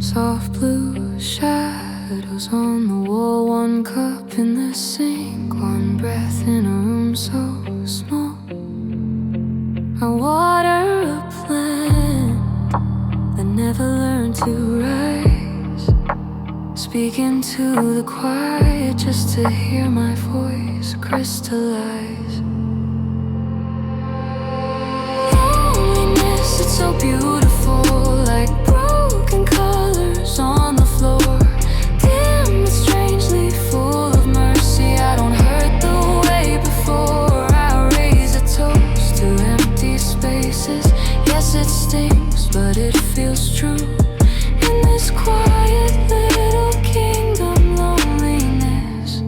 Soft blue shadows on the wall, one cup in the sink, one breath in a room so small. I water a plant that never learned to rise, speaking to the quiet just to hear my voice crystallize. Loneliness, it's so beautiful, like broken colors on the floor, dim but strangely full of mercy. I don't hurt the way before. I raise a toast to empty spaces. Yes, it stings, but it feels true. In this quiet little kingdom, loneliness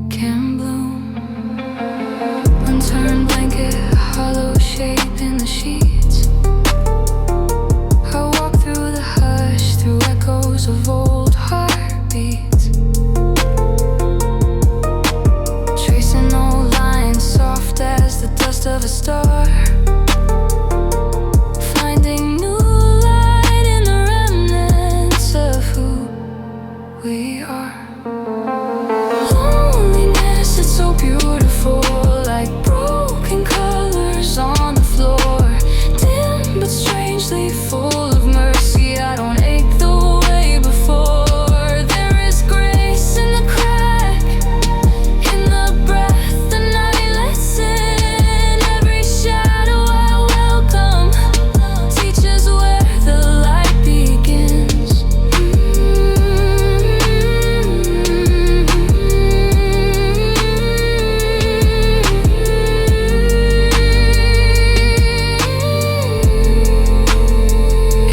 can bloom. Unturned blanket, hollow shape in the sheets. I walk through the hush, through echoes of old heartbeats, tracing old lines soft as the dust of a star, finding new light in the remnants of who we are. Loneliness, it's so beautiful, like broken colors on the floor, dim but strangely full of mercy. I don't ache the way before. There is grace in the crack, in the breath the night lets in. Every shadow I welcome teaches where the light begins.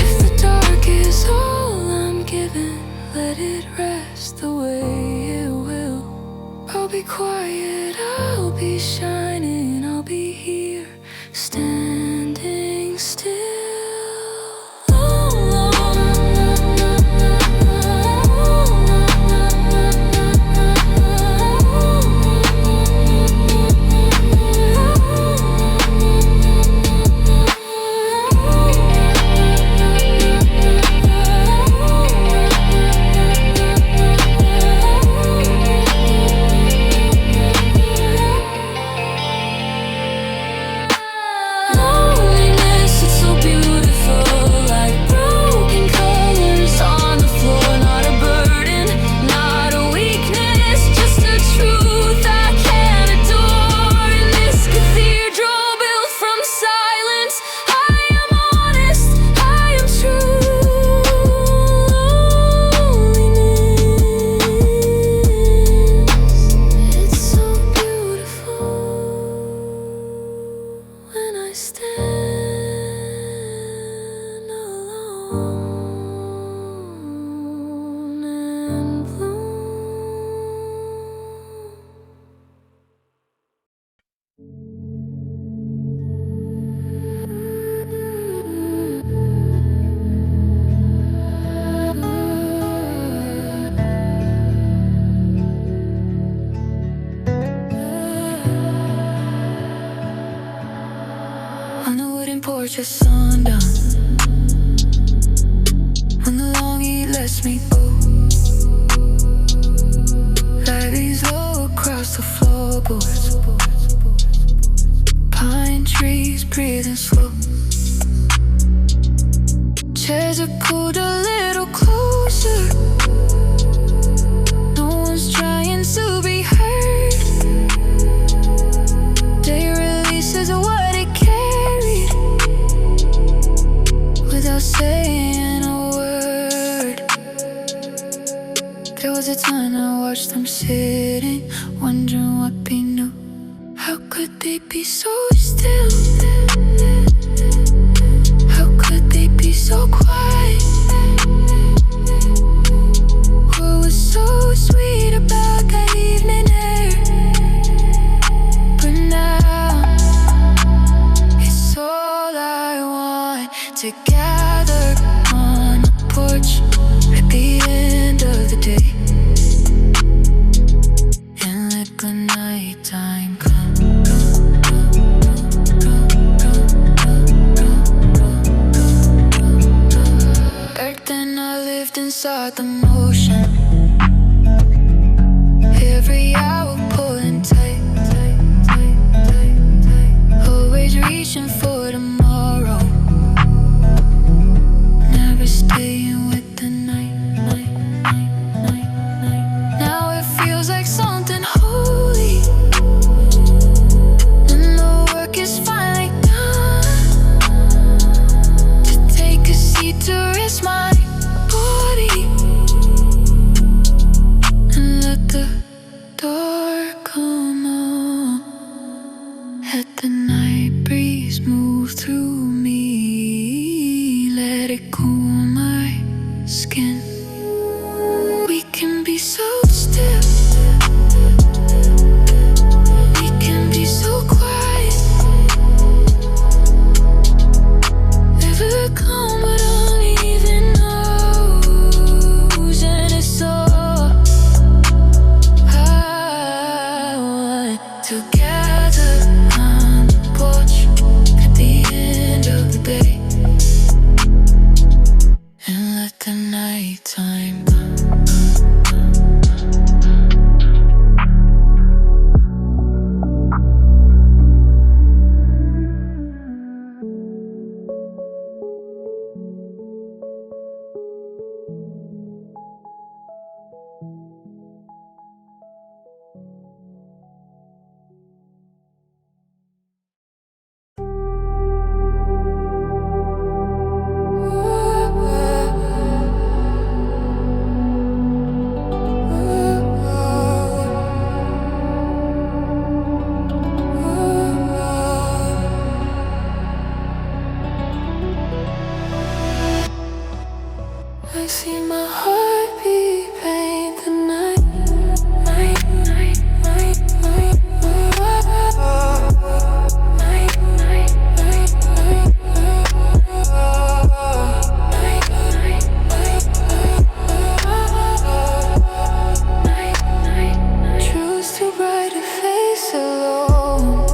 If the dark is all I'm given, let it rest the way it will. I'll be quiet, I'll be shining, I'll be here, standing still. Loneliness, it's so beautiful, like broken colors on the floor. Not a burden, not a weakness, just a truth I can't adore. In this cathedral built from silence, I am honest, I am true. Loneliness, it's so beautiful when I stand alone and bloom. On the wooden porch at sundown, when the long heat lets me go, lighties low across the floorboards, pine trees breathing slow. Chairs are pulled a little closer, no one's trying to be heard. Day releases what it carried without saying a word. There was a time I watched them sitting, wondering what be new. How could they be so still? How could they be so quiet? What was so sweet about that evening air? But now it's all I want, to gather on the porch at the end of the day and let the nighttime come. Earth then I lived inside the motion. Every hour pulling tight, always reaching for tomorrow, never staying with the night. Now it feels like something holy, and the work is finally done. To take a seat to rest my body and let the dark come on. Let the night breeze move through me, let it cool my skin. We can be so still, we can be so quiet, never come but uneven knows, and it's so I want to gather on the porch at the end of the day and let the nighttime come. I see my heartbeat paint the night, night, night, night, night, night, night, night, night. Choose to bright a face alone.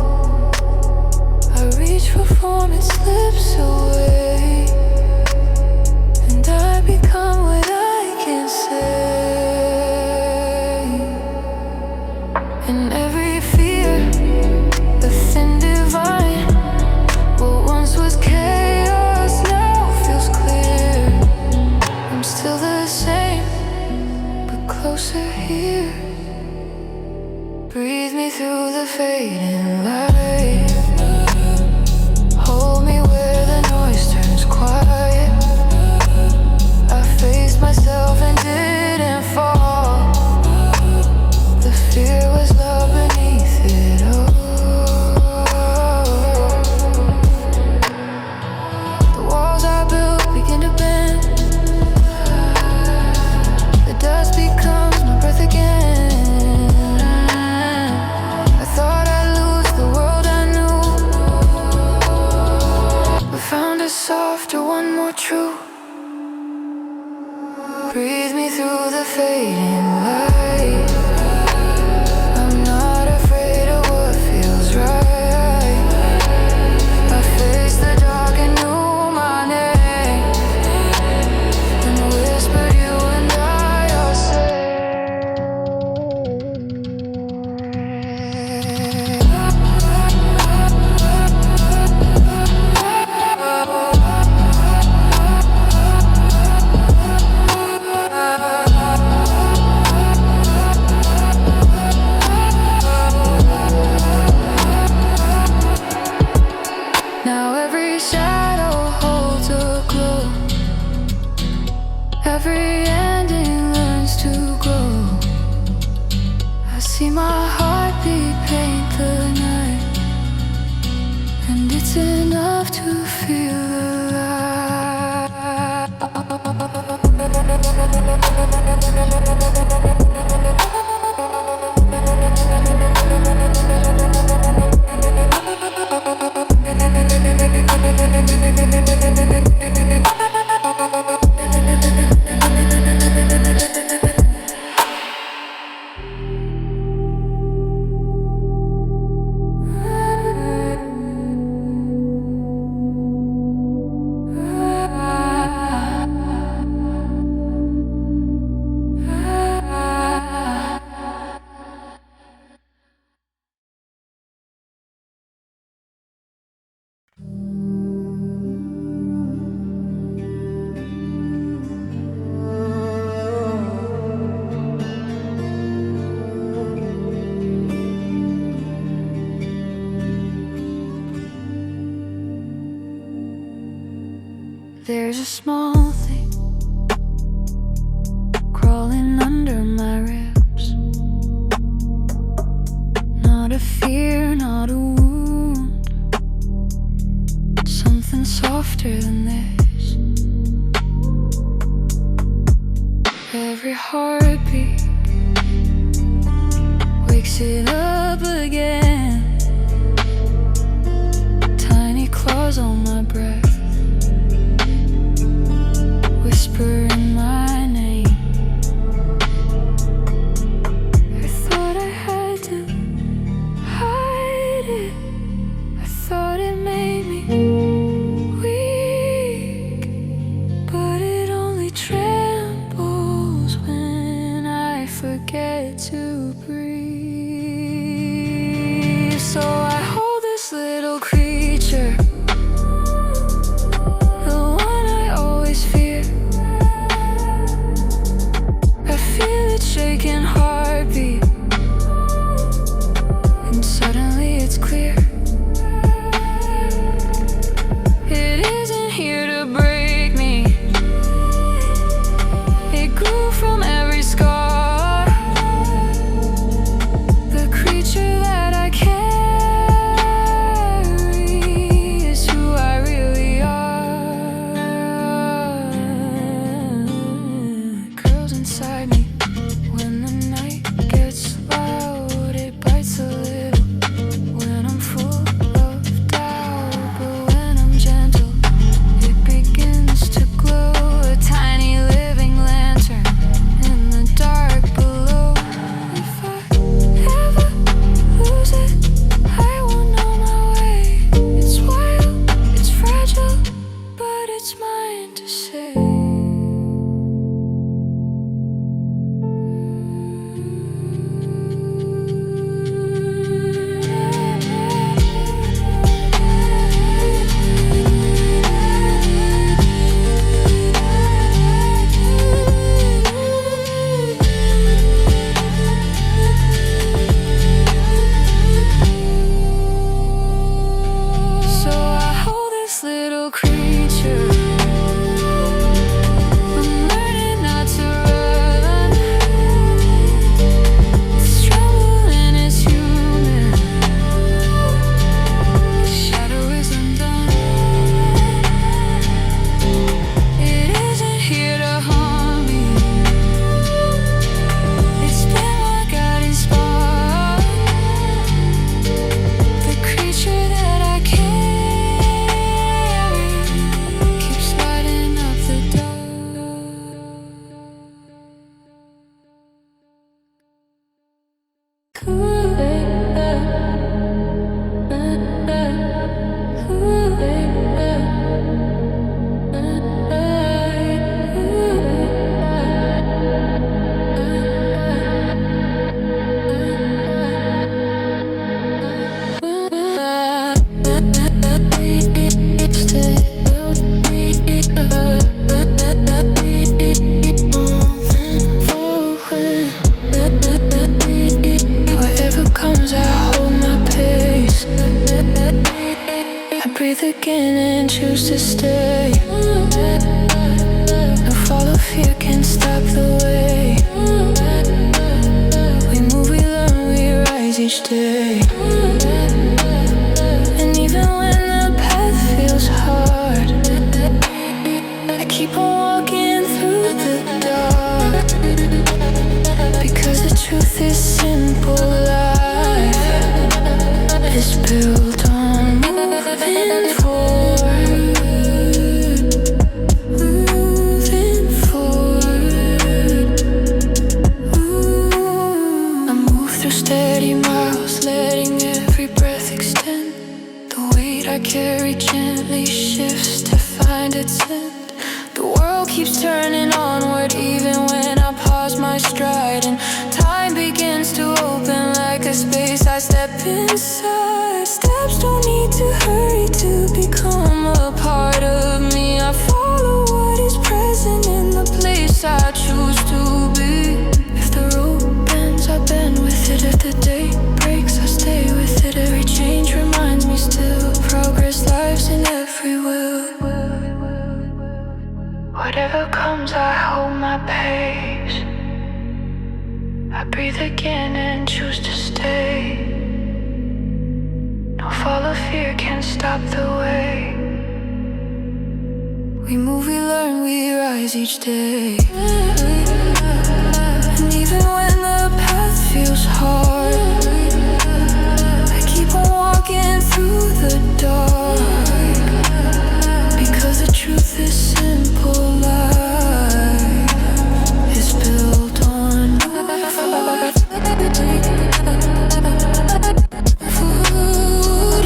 I reach for form, it slips away, and I become what I can say. And every fear, a thin divine, what once was chaos now feels clear. I'm still the same, but closer here. Breathe me through the fading light, hold me where the noise turns quiet. I faced myself and didn't fall. The fear was love beneath it all. The walls I built begin to bend, the dust becomes my breath again. I thought I'd lose the world I knew, but found a softer one, more true. Breathe me through the fading light. I'm not afraid of what feels right. I faced the dark and knew my name, and whispered you and I are now every shadow holds a glow, every ending learns to grow. I see my heartbeat paint the night, and it's enough to feel alive. There's a small thing crawling under my ribs. Not a fear, not a wound, something softer than this. Every heartbeat wakes it up again. Tiny claws on my breath, whispering my name. I thought I had to hide it. I thought it made me weak, but it only trembles when I forget to breathe. So I hold this little creature, the one I always fear. stay. No fall of fear can stop the way. We move, we learn, we rise each day. And even when the path feels hard, I keep on walking through the dark, because the truth is simple. Life is built on food.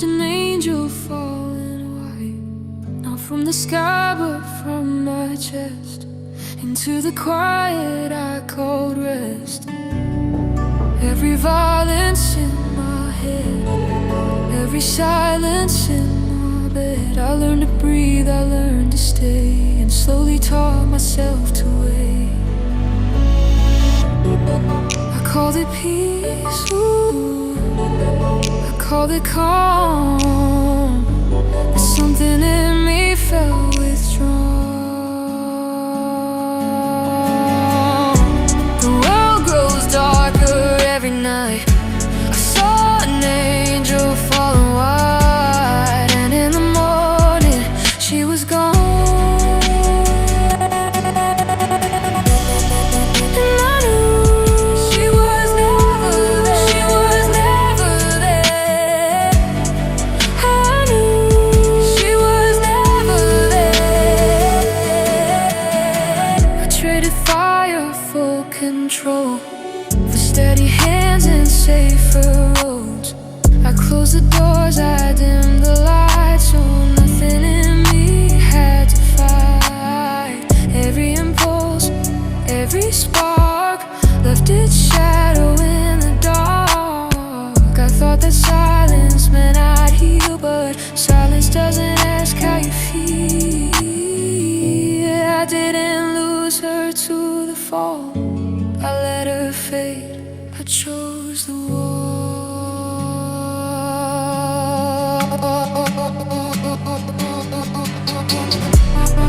An angel fall in white, not from the sky but from my chest, into the quiet I called rest. Every violence in my head, every silence in my bed, I learned to breathe, I learned to stay, and slowly taught myself to wait. I called it peace, ooh, I called it calm, but something in me felt withdrawn. The world grows darker every night. I saw an angel falling white, and in the morning she was gone. Control for steady hands and safer roads. I closed the doors, I dimmed the lights, so nothing in me had to fight. Every impulse, every spark left its shadow in the dark. I thought that silence meant I'd heal, but silence doesn't ask how you feel. I didn't lose her to the fall, I let her fade, I chose the wall.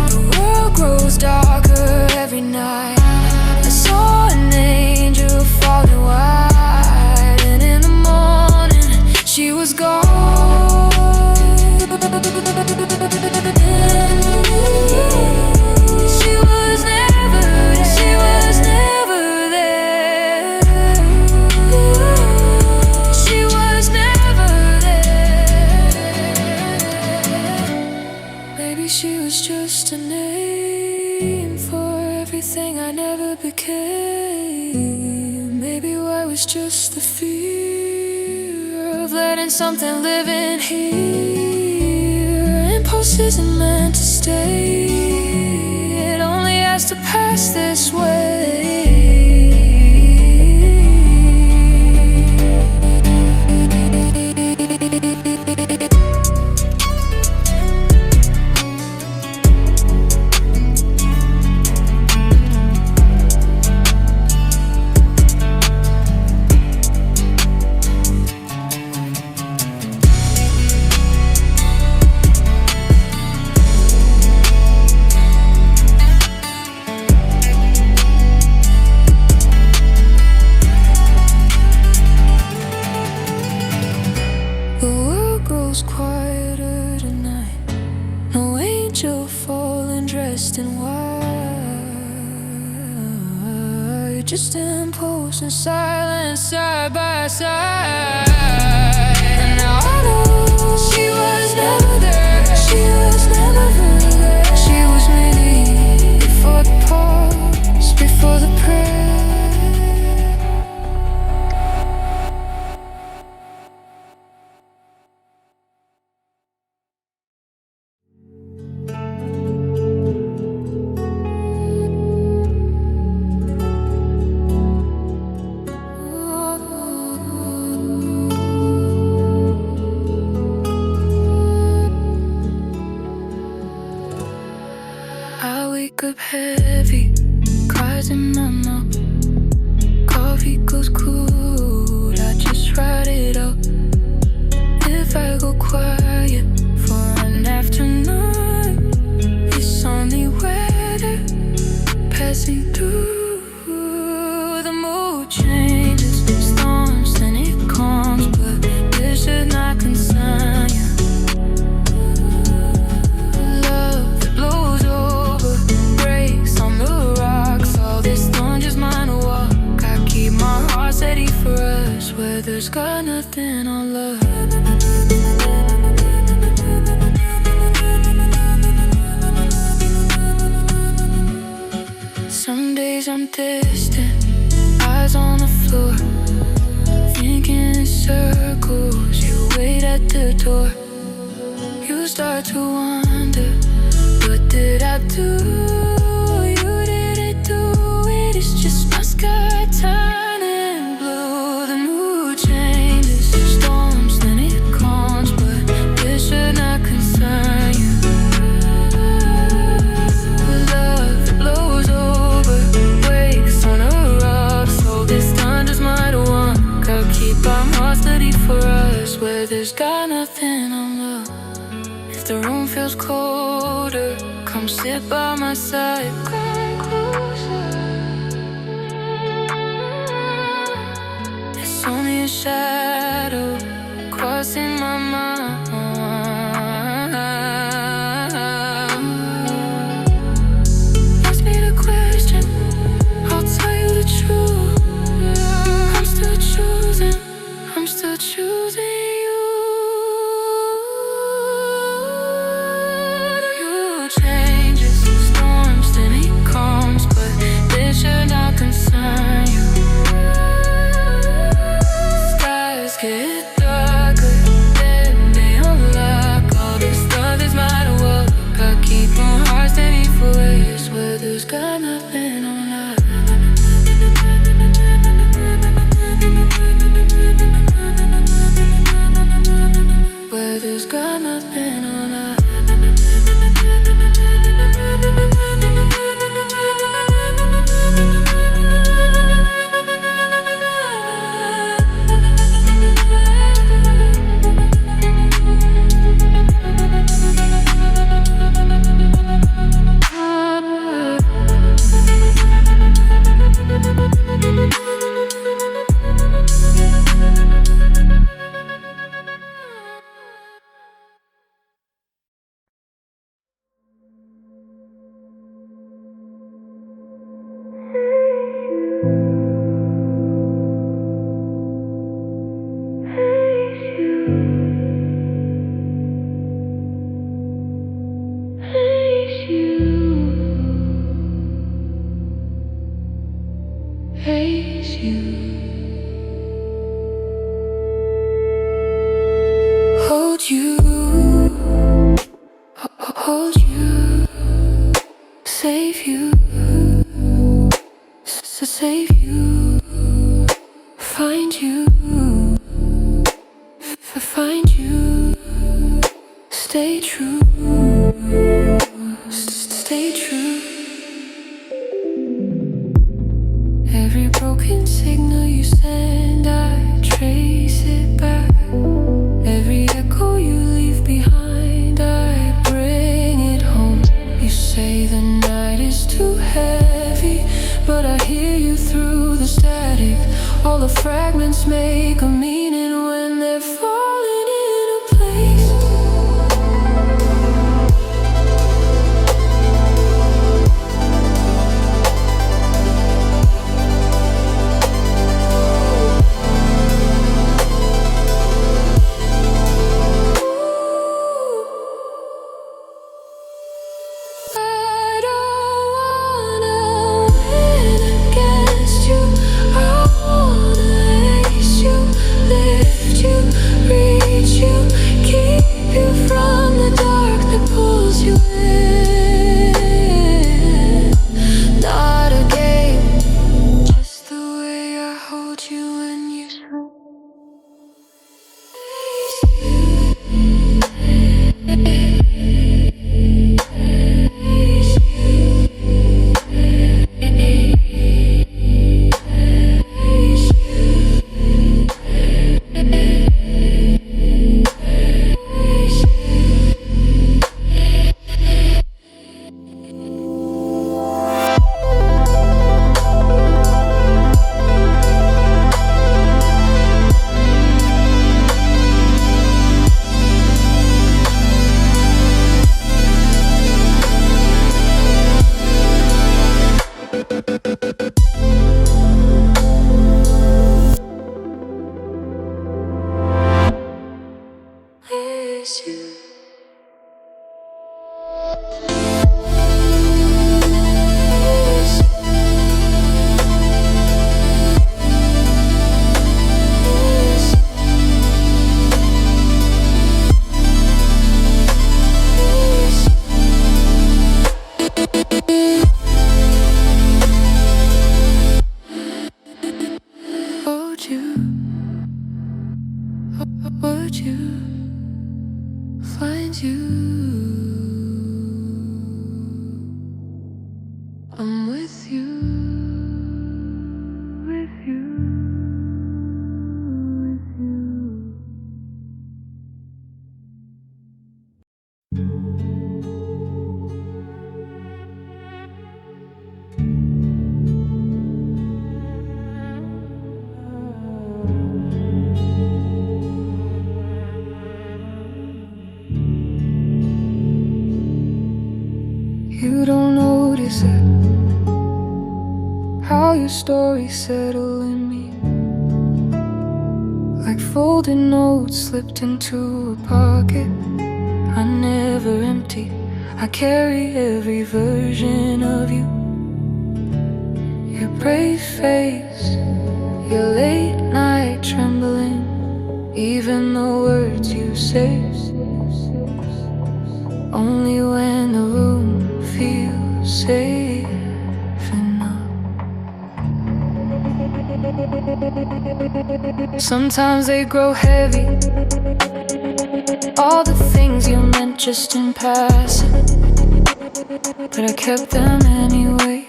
The world grows darker every night. I saw an angel falling white, and in the morning she was gone. She was just a name for everything I never became. Maybe I was just the fear of letting something live in here. Impulse isn't meant to stay, it only has to pass this way. asking why. You're just impulse and silence side by side. And now I know she was never there. She was never there. She was me before the pause, before the prayer. I wake up heavy, cries in my mouth. Coffee goes cold, I just write it out. If I go quiet for an afternoon, it's only weather passing through. The mood changes, storms, then it calms, but this should not concern you. Love that blows over, breaks on the rocks. All this storm just mine to walk. I keep my heart steady for us, where there's got nothing on love. Some days I'm distant, eyes on the floor, thinking in circles. You wait at the door. You start to wonder, what did I do? You didn't do it, it's just my sky turning blue. The mood changes, storms, then it calms, but this should not concern you. Love blows over, wakes on a rock, so this time just might want. Gotta keep our hearts steady for us, where there's got nothing on love. If the room feels colder, come sit by my side. Come closer. It's only a shadow crossing my mind. Ask me the question, I'll tell you the truth. I'm still choosing, I'm still choosing you. Changes, storms, then it calms, but this should not concern you. Skies get darker, then they unlock. All this stuff is mine to walk. I keep my heart steady for ways where there's got nothing on love. Where there's got nothing on love. Face you, hold you, hold you, save you, save you, find you, find you, stay true, stay true. Every broken signal you send, I trace it back. Every echo you leave behind, I bring it home. You say the night is too heavy, but I hear you through the static. All the fragments make a meaning when they're falling into place. find you. I'm with you, with you, with you. You don't notice it, how your stories settle in me, like folded notes slipped into a pocket. I never empty, I carry every version of you. Your brave face, your late night trembling, even the words you say, only when the room feels safe enough. Sometimes they grow heavy, all the things you meant just in passing, but I kept them anyway.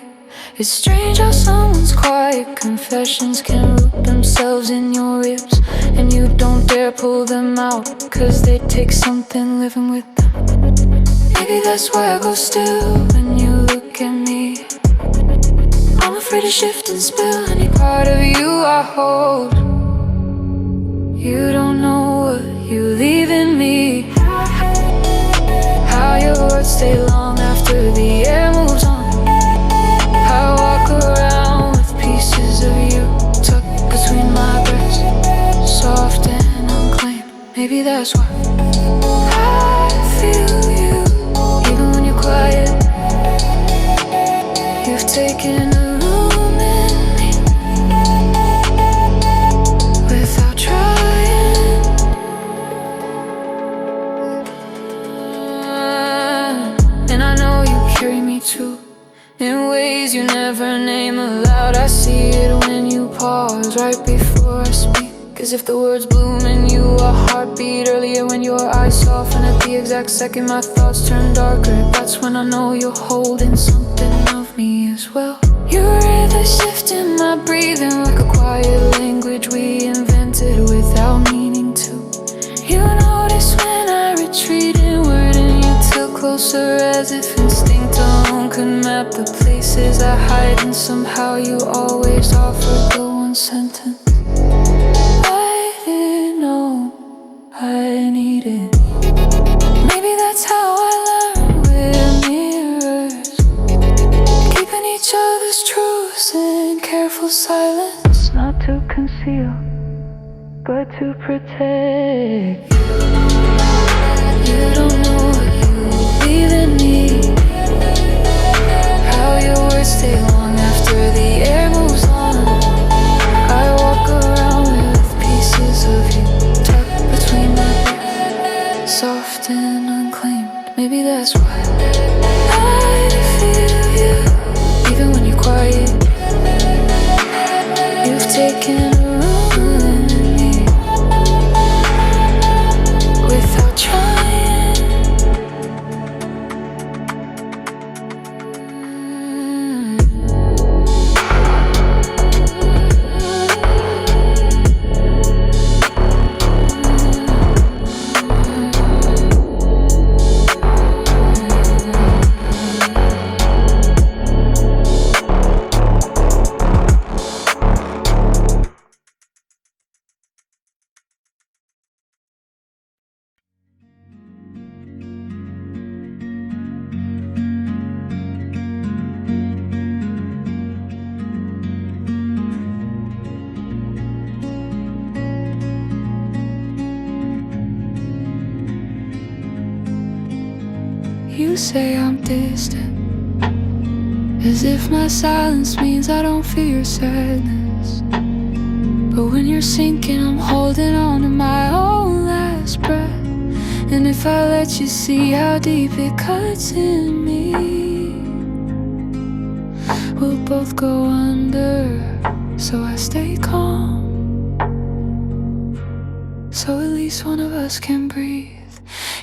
It's strange how someone's quiet confessions can root themselves in your ribs, and you don't dare pull them out, 'cause they take something living with them. Maybe that's why I go still when you look at me. I'm afraid to shift and spill any part of you I hold. You don't know what you leave in me, how your words stay long after the air moves on. I walk around with pieces of you tucked between my breasts, soft and unclaimed. Maybe that's why I feel you, even when you're quiet. You've taken a room in me without trying, and I know you carry me too, in ways you never name aloud. I see it when you pause right before I speak, 'cause if the words bloom in you, a heartbeat earlier when your eyes soften. At the exact second my thoughts turn darker, that's when I know you're holding something of me as well. Your river shifting my breathing like a quiet language we invented without meaning to. You notice when I retreat inward and you tilt closer, as if instinct alone could map the places I hide, and somehow you always offer the one sentence I didn't know I needed. Maybe that's how I learn with mirrors, keeping each other's truths in careful silence, not to conceal but to protect. You don't know what you leave in me, how your words stay long after the air moves on. I walk around with pieces of you tucked between my legs, soft and unclaimed. Maybe that's why I feel you, even when you're quiet. You've taken a room in me without trying. You say I'm distant, as if my silence means I don't feel your sadness. But when you're sinking, I'm holding on to my own last breath. And if I let you see how deep it cuts in me, we'll both go under. So I stay calm, so at least one of us can breathe.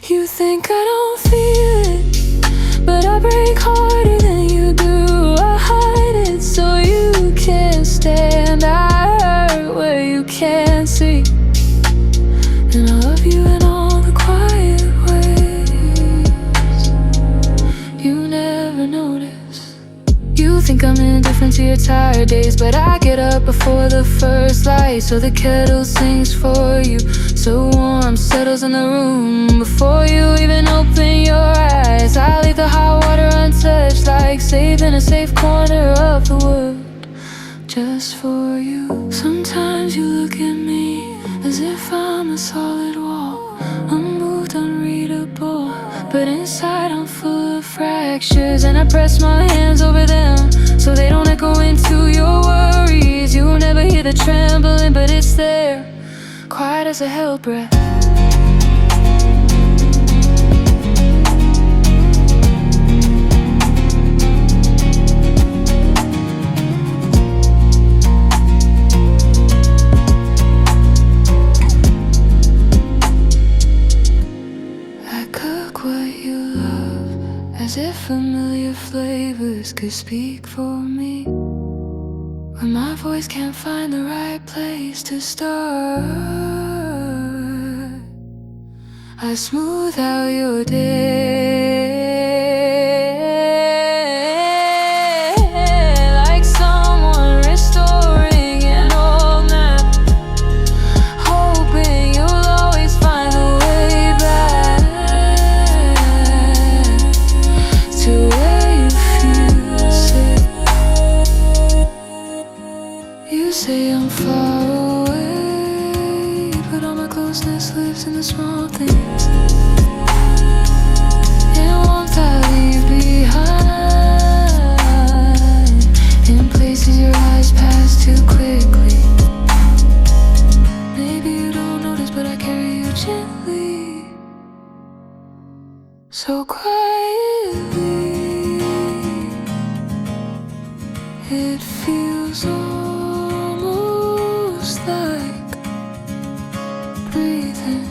You think I don't feel it, but I break harder than you do. I hide it so you can't stand. I hurt where you can't see, and I love you in all the quiet ways you never notice. You think I'm indifferent to your tired days, but I get up before the first light, so the kettle sings for you. So warm, settles in the room before you even open your eyes. I leave the hot water untouched, like saving a safe corner of the world just for you. Sometimes you look at me as if I'm a solid wall, unmoved, unreadable, but inside I'm full of fractures. And I press my hands over them so they don't echo into your worries. You'll never hear the trembling, but it's there, quiet as a hell breath. I cook what you love, as if familiar flavors could speak for me, when my voice can't find the right place to start. I smooth out your day, like someone restoring an old map, hoping you'll always find the way back to where you feel safe. You say I'm far away, but all my closeness lives in the small things. And warmth I leave behind, in places your eyes pass too quickly. Maybe you don't notice, but I carry you gently, so quietly. It feels almost like breathing.